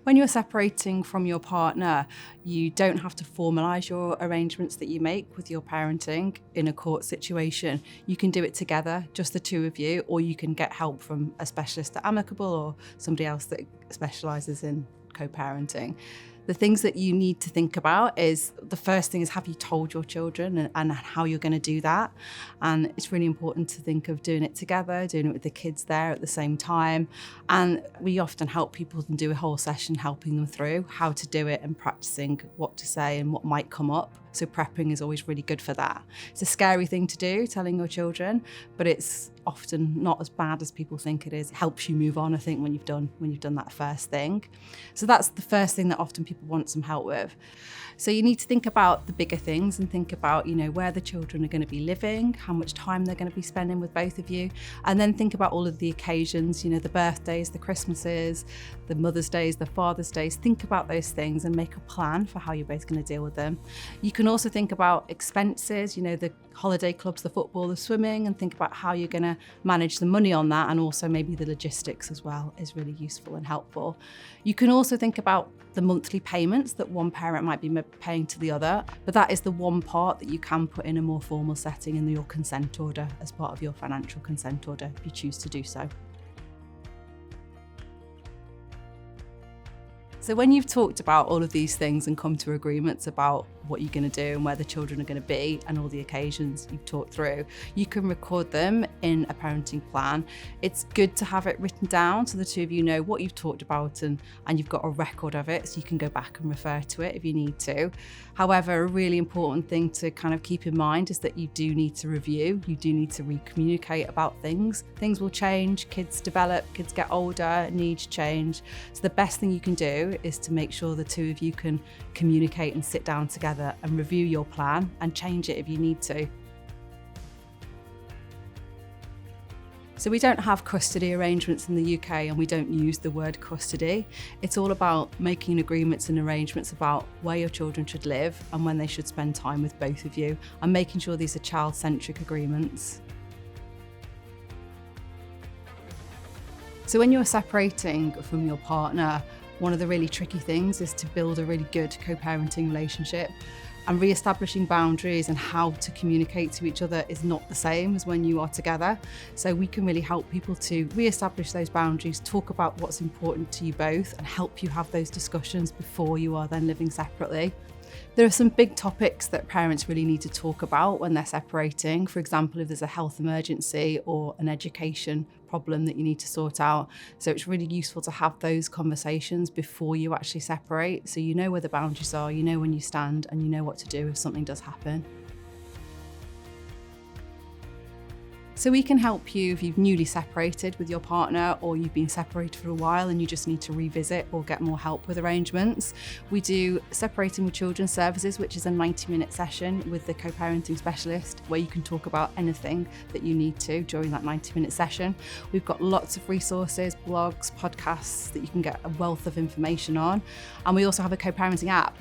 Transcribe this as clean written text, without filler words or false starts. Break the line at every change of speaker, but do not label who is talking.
When you're separating from your partner, you don't have to formalise your arrangements that you make with your parenting in a court situation. You can do it together, just the two of you, or you can get help from a specialist at Amicable or somebody else that specialises in co-parenting. The things that you need to think about is, the first thing is, have you told your children and how you're going to do that? And it's really important to think of doing it together, doing it with the kids there at the same time. And we often help people and do a whole session helping them through how to do it and practicing what to say and what might come up. So prepping is always really good for that. It's a scary thing to do, telling your children, but it's often not as bad as people think it is. It helps you move on, I think, when you've done that first thing. So that's the first thing that often people want some help with. So you need to think about the bigger things and think about, where the children are going to be living, how much time they're going to be spending with both of you, and then think about all of the occasions, the birthdays, the Christmases, the Mother's Days, the Father's Days. Think about those things and make a plan for how you're both going to deal with them. You can also think about expenses, the holiday clubs, the football, the swimming, and think about how you're going to manage the money on that, and also maybe the logistics as well is really useful and helpful. You can also think about the monthly payments that one parent might be paying to the other, but that is the one part that you can put in a more formal setting in your consent order as part of your financial consent order if you choose to do so. So when you've talked about all of these things and come to agreements about what you're going to do and where the children are going to be and all the occasions you've talked through, you can record them in a parenting plan. It's good to have it written down so the two of you know what you've talked about and you've got a record of it, so you can go back and refer to it if you need to. However, a really important thing to kind of keep in mind is that you do need to review, you do need to re-communicate about things. Things will change, kids develop, kids get older, needs change. So the best thing you can do is to make sure the two of you can communicate and sit down together and review your plan and change it if you need to. So we don't have custody arrangements in the UK, and we don't use the word custody. It's all about making agreements and arrangements about where your children should live and when they should spend time with both of you, and making sure these are child-centric agreements. So when you're separating from your partner, one of the really tricky things is to build a really good co-parenting relationship, and re-establishing boundaries and how to communicate to each other is not the same as when you are together. So we can really help people to re-establish those boundaries, talk about what's important to you both, and help you have those discussions before you are then living separately. There are some big topics that parents really need to talk about when they're separating. For example, if there's a health emergency or an education problem that you need to sort out. So it's really useful to have those conversations before you actually separate, so you know where the boundaries are, you know when you stand, and you know what to do if something does happen. So we can help you if you've newly separated with your partner, or you've been separated for a while and you just need to revisit or get more help with arrangements. We do Separating with Children services, which is a 90-minute session with the co-parenting specialist where you can talk about anything that you need to during that 90-minute session. We've got lots of resources, blogs, podcasts that you can get a wealth of information on. And we also have a co-parenting app